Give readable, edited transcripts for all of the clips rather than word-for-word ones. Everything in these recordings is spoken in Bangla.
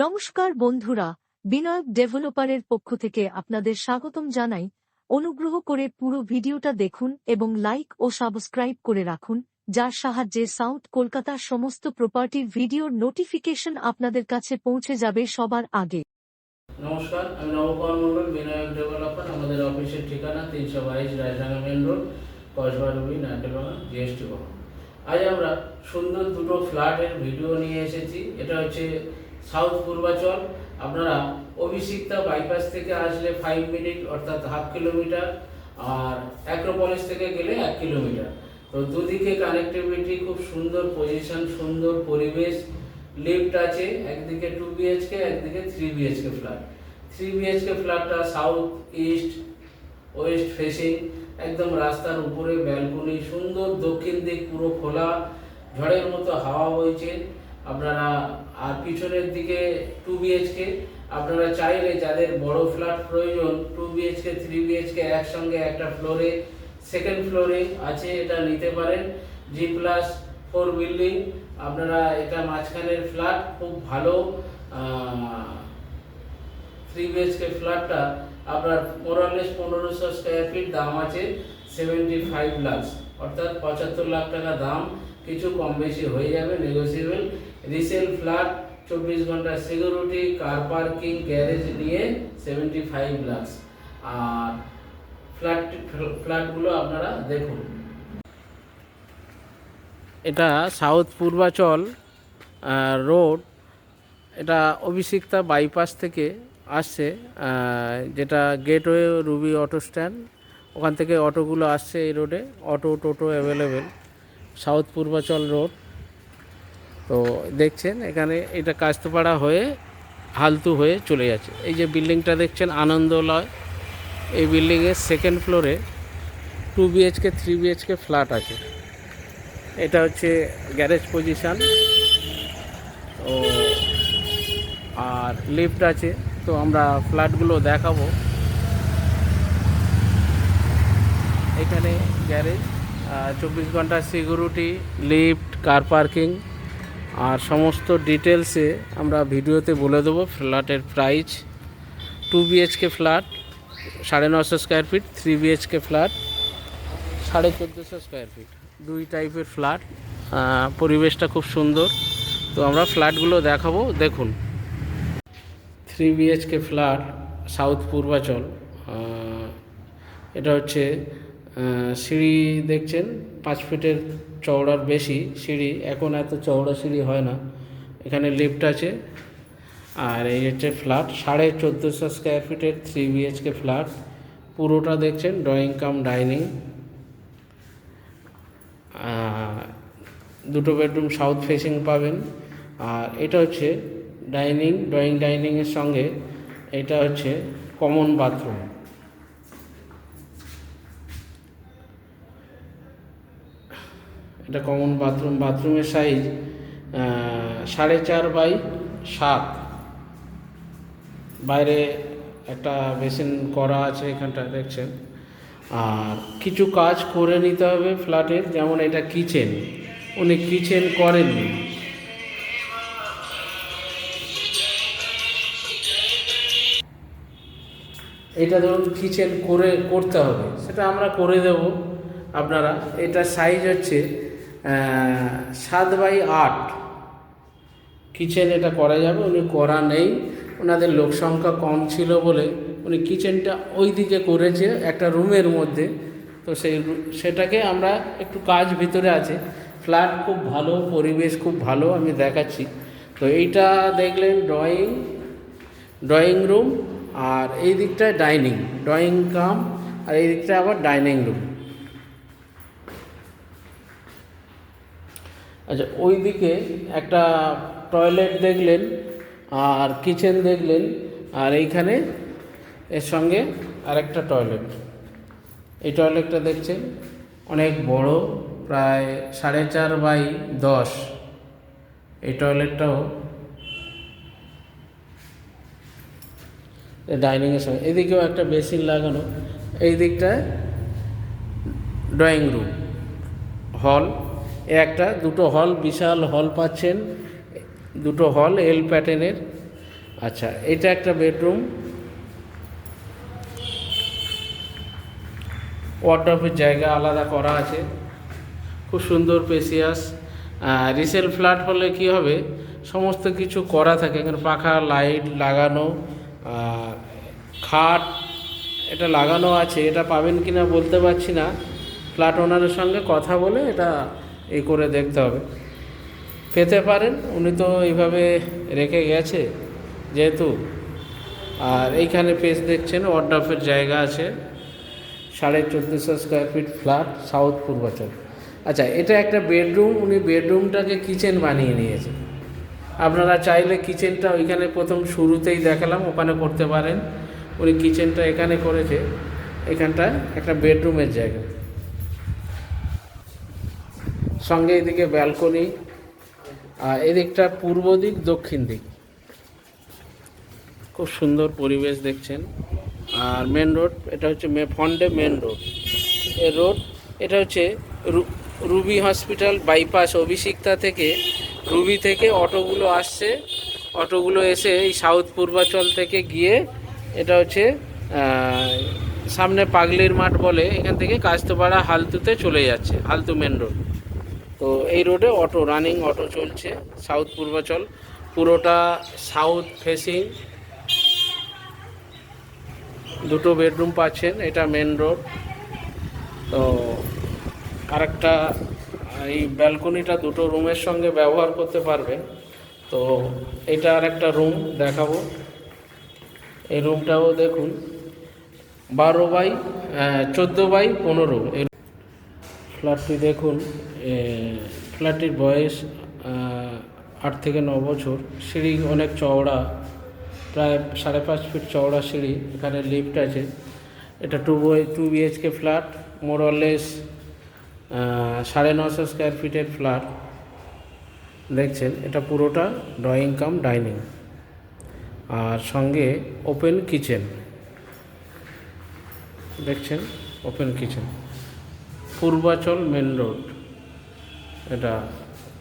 নমস্কার বন্ধুরা, বিনায়ক ডেভেলপারের পক্ষ থেকে আপনাদের স্বাগতম জানাই। অনুগ্রহ করে পুরো ভিডিওটা দেখুন এবং লাইক ও সাবস্ক্রাইব করে রাখুন, যার সাহায্যে সাউথ কলকাতার সমস্ত প্রপার্টির ভিডিওর নোটিফিকেশন আপনাদের কাছে পৌঁছে যাবে সবার আগে। নমস্কার, আমি নবকুমার মন্ডল, বিনায়ক ডেভেলপার। আমাদের অফিসের ঠিকানা 322 রায়ডাঙ্গা মেন রোড, কসবারুবি, নাটেলভাঙা, জিএসটি ভবন। আজ আমরা সুন্দর দুটো ফ্ল্যাটের ভিডিও নিয়ে এসেছি। এটা হচ্ছে সাউথ পূর্বাচল। আপনারা অভিষিক্তা বাইপাস থেকে আসলে 5 মিনিট অর্থাৎ হাফ কিলোমিটার, আর অ্যাক্রোপলিস থেকে গেলে 1 কিলোমিটার। তো দুদিকে কানেক্টিভিটি, খুব সুন্দর পজিশন, সুন্দর পরিবেশ। লিফট আছে, একদিকে 2 বিএইচকে, একদিকে 3 বিএইচকে ফ্ল্যাট। 3 বিএইচকে ফ্ল্যাটটা সাউথ ইস্ট ওয়েস্ট ফেসিং, একদম রাস্তার উপরে ব্যালকনি, সুন্দর দক্ষিণ দিক পুরো খোলা, ঝড়ের মতো হাওয়া বইছে আপনারা। আর পিছনের দিকে 2 বিএইচকে। আপনারা চাইলে যাদের বড় ফ্ল্যাট প্রয়োজন, 2 বিএইচকে 3 বিএইচকে একসঙ্গে একটা ফ্লোরে, সেকেন্ড ফ্লোরে আছে, এটা নিতে পারেন। G+4 বিল্ডিং, আপনারা এটা মাঝখানের ফ্ল্যাট, খুব ভালো। 3 বিএইচকে ফ্ল্যাটটা আপনার মোরালেস 1500 স্কোয়ার ফিট, দাম আছে 75 লাখ, অর্থাৎ 75 লাখ টাকা দাম। কিছু কম বেশি হয়ে যাবে, নেগোসিয়েবল। রিসেল ফ্ল্যাট, 24 ঘন্টা সিকিউরিটি, কার পার্কিং, গ্যারেজ নিয়ে 75 লাখ। আর ফ্ল্যাটগুলো আপনারা দেখুন। এটা সাউথ পূর্বাচল রোড, এটা অভিষিক্তা বাইপাস থেকে আসছে, যেটা গেটওয়ে রুবি অটো স্ট্যান্ড, ওখান থেকে অটোগুলো আসছে এই রোডে। অটো টোটো অ্যাভেলেবেল, সাউথ পূর্বাচল রোড। তো দেখছেন এখানে এটা কাস্তুপাড়া হয়ে হালতু হয়ে চলে যাচ্ছে। এই যে বিল্ডিংটা দেখছেন আনন্দলয়, এই বিল্ডিংয়ের সেকেন্ড ফ্লোরে 2 বিএইচকে 3 বিএইচকে ফ্ল্যাট আছে। এটা হচ্ছে গ্যারেজ পজিশান, ও আর লিফট আছে। তো আমরা ফ্ল্যাটগুলো দেখাবো। এখানে গ্যারেজ, 24 ঘন্টা সিকিউরিটি, লিফট, কার পার্কিং, আর সমস্ত ডিটেলসে আমরা ভিডিওতে বলে দেবো। ফ্ল্যাটের price 2 BHK flat 950 square feet, 3 BHK flat 1450 square feet, দুই টাইপের ফ্ল্যাট। পরিবেশটা খুব সুন্দর। তো আমরা ফ্ল্যাটগুলো দেখাবো, দেখুন। 3 বিএইচকে ফ্ল্যাট, সাউথ পূর্বাচল। এটা হচ্ছে সিঁড়ি দেখছেন 5 ফিটের চওড়ার বেশি সিঁড়ি, এখন এত চওড়া সিঁড়ি হয় না। এখানে লিফট আছে। আর এই হচ্ছে ফ্ল্যাট, 1450 স্কোয়ার ফিটের 3 বিএইচকে ফ্ল্যাট। পুরোটা দেখছেন drawing cum dining, 2 bedroom south facing পাবেন। আর এটা হচ্ছে ডাইনিংয়ের সঙ্গে এটা হচ্ছে কমন বাথরুম। এটা কমন বাথরুম। বাথরুমের সাইজ 4.5 বাই 7। বাইরে একটা বেসিন করা আছে এখানটা দেখছেন। আর কিছু কাজ করে নিতে হবে ফ্ল্যাটের, যেমন এটা কিচেন, উনি কিচেন করেননি। এটা ধরুন কিচেন করতে হবে, সেটা আমরা করে দেব আপনারা। এটা সাইজ হচ্ছে 7 বাই 8 কিচেন, এটা করা যাবে। উনি করা নেই, ওনাদের লোক সংখ্যা কম ছিল বলে উনি কিচেনটা ওই দিকে করেছে একটা রুমের মধ্যে। তো সেটাকে আমরা একটু কাজ ভিতরে আছে। ফ্ল্যাট খুব ভালো, পরিবেশ খুব ভালো, আমি দেখাচ্ছি। তো এইটা দেখলেন ড্রয়িং রুম, আর এই দিকটায় ড্রয়িং কাম, আর এই দিকটায় আবার ডাইনিং রুম। আচ্ছা, ওই দিকে একটা টয়লেট দেখলেন, আর কিচেন দেখলেন, আর এইখানে এর সঙ্গে আরেকটা টয়লেট। এই টয়লেটটা দেখছেন অনেক বড়, প্রায় 4.5 বাই 10। এই টয়লেটটাও ডাইনিংয়ের সঙ্গে, এদিকেও একটা বেসিন লাগানো। এই দিকটায় ড্রয়িং রুম, হল, একটা দুটো হল, বিশাল হল পাচ্ছেন, দুটো হল এল প্যাটার্নের। আচ্ছা, এটা একটা বেডরুম, ওয়ার্ডরোবের জায়গা আলাদা করা আছে, খুব সুন্দর স্পেসিয়াস। রিসেল ফ্ল্যাট হলে কি হবে, সমস্ত কিছু করা থাকে, এখানে পাখা লাইট লাগানো, খাট এটা লাগানো আছে। এটা পাবেন কি না বলতে পারছি না, ফ্ল্যাট ওনারের সঙ্গে কথা বলে এটা এই করে দেখতে হবে, পেতে পারেন। উনি তো এইভাবে রেখে গেছে যেহেতু। আর এইখানে পেজ দেখছেন, ওয়ার্ডরোবের জায়গা আছে, 1450 square feet flat, south Purbachal. আচ্ছা, এটা একটা বেডরুম, উনি বেডরুমটাকে কিচেন বানিয়ে নিয়েছে। আপনারা চাইলে কিচেনটা ওইখানে প্রথম শুরুতেই দেখালাম, ওখানে করতে পারেন। উনি কিচেনটা এখানে করেছে, এখানটা একটা বেডরুমের জায়গা, সঙ্গে এদিকে ব্যালকনি, আর এদিকটা পূর্ব দিক দক্ষিণ দিক, খুব সুন্দর পরিবেশ দেখছেন। আর মেন রোড, এটা হচ্ছে ফন্ডে মেন রোড, এ রোড এটা হচ্ছে রুবি হসপিটাল বাইপাস অভিষিক্তা থেকে, রুবি থেকে অটোগুলো আসছে, অটোগুলো এসে এই সাউথ পূর্বাচল থেকে গিয়ে এটা হচ্ছে সামনে পাগলির মাঠ বলে, এখান থেকে কাস্তপাড়া হালতুতে চলে যাচ্ছে, হালতু মেন রোড। তো এই রোডে অটো রানিং অটো চলছে, সাউথ পূর্বাচল পুরোটা সাউথ ফেসিং, দুটো বেডরুম পাচ্ছেন, এটা মেন রোড। তো আরেকটা এই ব্যালকনিটা দুটো রুমের সঙ্গে ব্যবহার করতে পারবেন। তো এটা আর একটা রুম দেখাবো, এই রুমটাও দেখুন, 14x15। এই ফ্ল্যাটটি দেখুন, ফ্ল্যাটটির বয়স 8 থেকে 9 বছর। সিঁড়ি অনেক চওড়া, প্রায় 5.5 ফিট চওড়া সিঁড়ি, এখানে লিফট আছে। এটা 2 বিএইচকে ফ্ল্যাট, মোরলেস 950 স্কোয়ার ফিটের ফ্ল্যাট দেখছেন। এটা পুরোটা ড্রয়িং কাম ডাইনিং, আর সঙ্গে ওপেন কিচেন দেখছেন, open kitchen, Purbachal main road এটা।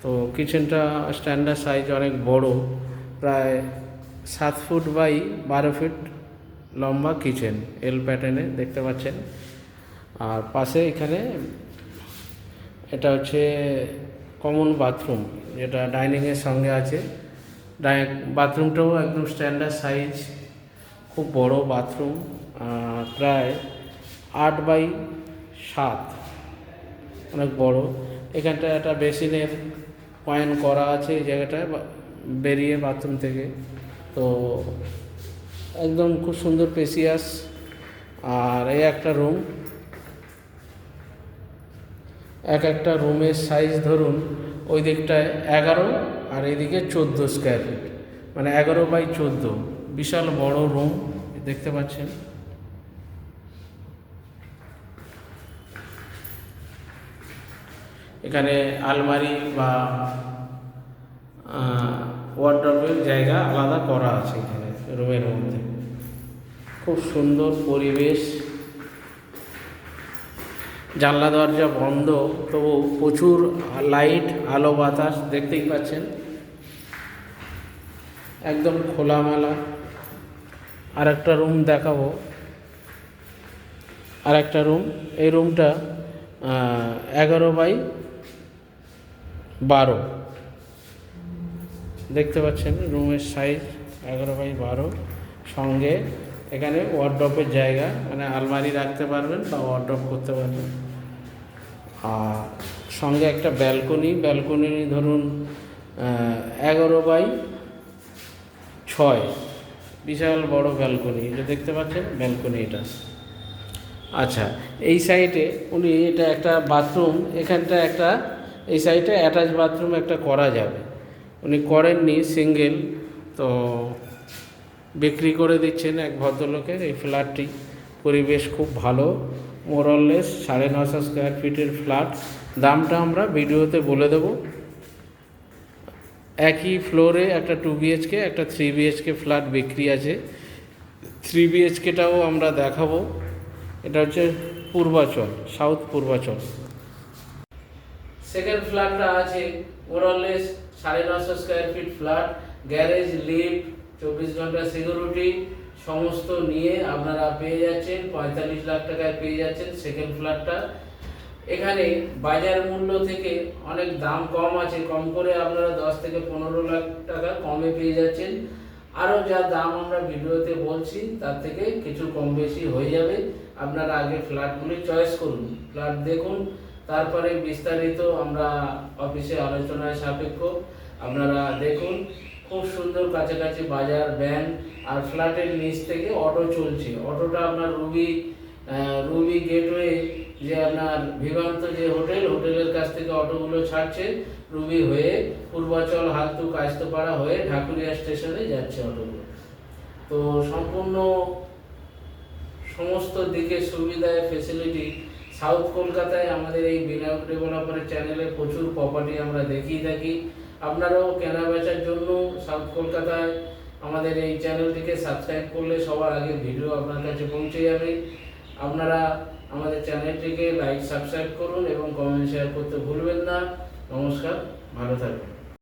তো কিচেনটা স্ট্যান্ডার্ড সাইজ, অনেক বড়, প্রায় 7 ফুট বাই 12 ফিট লম্বা কিচেন, এল প্যাটার্নে দেখতে পাচ্ছেন। আর পাশে এখানে এটা হচ্ছে কমন বাথরুম, যেটা ডাইনিংয়ের সঙ্গে আছে। বাথরুমটাও একদম স্ট্যান্ডার্ড সাইজ, খুব বড় বাথরুম, প্রায় 8x7, অনেক বড়। এখানটা একটা বেসিনের পয়েন্ট করা আছে এই জায়গাটায় বেরিয়ে বাথরুম থেকে। তো একদম খুব সুন্দর স্পেসিয়াস। আর এই একটা রুম, একটা রুমের সাইজ ধরুন, ওই দিকটায় 11 আর এইদিকে 14 স্কোয়ার ফিট, মানে 11x14, বিশাল বড় রুম দেখতে পাচ্ছেন। এখানে আলমারি বা ওয়ার্ডরোবের জায়গা আলাদা করা আছে এখানে রুমের মধ্যে। খুব সুন্দর পরিবেশ, জানলা দরজা বন্ধ, তবু প্রচুর লাইট আলো বাতাস দেখতেই পাচ্ছেন, একদম খোলামেলা। আর একটা রুম দেখাবো, আর একটা রুম, এই রুমটা 11x12 দেখতে পাচ্ছেন, রুমের সাইজ 11x12, সঙ্গে এখানে ওয়ার্ডরোবের জায়গা, মানে আলমারি রাখতে পারবেন বা ওয়ার্ডরোব করতে পারবেন। আর সঙ্গে একটা ব্যালকনি ধরুন 11x6, বিশাল বড় ব্যালকনি, এটা দেখতে পাচ্ছেন ব্যালকনি এটা। আচ্ছা, এই সাইডে উনি এটা একটা বাথরুম, এখানটা একটা, এই সাইডে অ্যাটাচ বাথরুম একটা করা যাবে, উনি করেননি, সিঙ্গেল। তো বিক্রি করে দিচ্ছেন এক ভদ্রলোকের এই ফ্ল্যাটটি। পরিবেশ খুব ভালো, মোরলেস 950 স্কোয়ার ফিটের ফ্ল্যাট। দামটা আমরা ভিডিওতে বলে দেব। একই ফ্লোরে একটা 2 বিএইচকে, একটা 3 বিএইচকে ফ্ল্যাট বিক্রি আছে। 3 বিএইচকেটাও আমরা দেখাবো। এটা হচ্ছে পূর্বাচল, সাউথ পূর্বাচল। সেকেন্ড ফ্ল্যাটটা আছে মোরলেস 950 square feet flat, garage, lift, 24 ঘন্টা সিকিউরিটি সমস্ত নিয়ে আপনারা পেয়ে যাচ্ছেন 45 লাখ টাকায় পেয়ে যাচ্ছেন সেকেন্ড ফ্ল্যাটটা। এখানে বাজার মূল্য থেকে অনেক দাম কম আছে, কম করে আপনারা 10 থেকে 15 লাখ টাকা কমে পেয়ে যাচ্ছেন। আরও যা দাম আমরা ভিডিওতে বলছি তার থেকে কিছু কম বেশি হয়ে যাবে। আপনারা আগে ফ্ল্যাটগুলি চয়েস করুন, ফ্ল্যাট দেখুন, তারপরে বিস্তারিত আমরা অফিসে আলোচনায় সাপেক্ষ আপনারা দেখুন। খুব সুন্দর কাছাকাছি বাজার, ভ্যান, আর ফ্ল্যাটের নিচ থেকে অটো চলছে। অটোটা আপনার রুবি গেটওয়ে যে আপনার ভিভান্ত যে হোটেলের কাছ থেকে অটোগুলো ছাড়ছে, রুবি হয়ে পূর্বাচল, হালতু, কায়স্তপাড়া হয়ে ঢাকুরিয়া স্টেশনে যাচ্ছে অটোগুলো। তো সম্পূর্ণ সমস্ত দিকে সুবিধায় ফেসিলিটি সাউথ কলকাতায় আমাদের এই বিনায়ক ডেভেলপারের চ্যানেলে প্রচুর প্রপার্টি আমরা দেখিয়ে থাকি। আপনারাও কেনা বেচার জন্য সাউথ কলকাতায় আমাদের এই চ্যানেলটিকে সাবস্ক্রাইব করলে সবার আগে ভিডিও আপনার কাছে পৌঁছে যাবে। আপনারা আমাদের চ্যানেলটিকে লাইক, সাবস্ক্রাইব করুন এবং কমেন্ট শেয়ার করতে ভুলবেন না। নমস্কার, ভালো থাকবেন।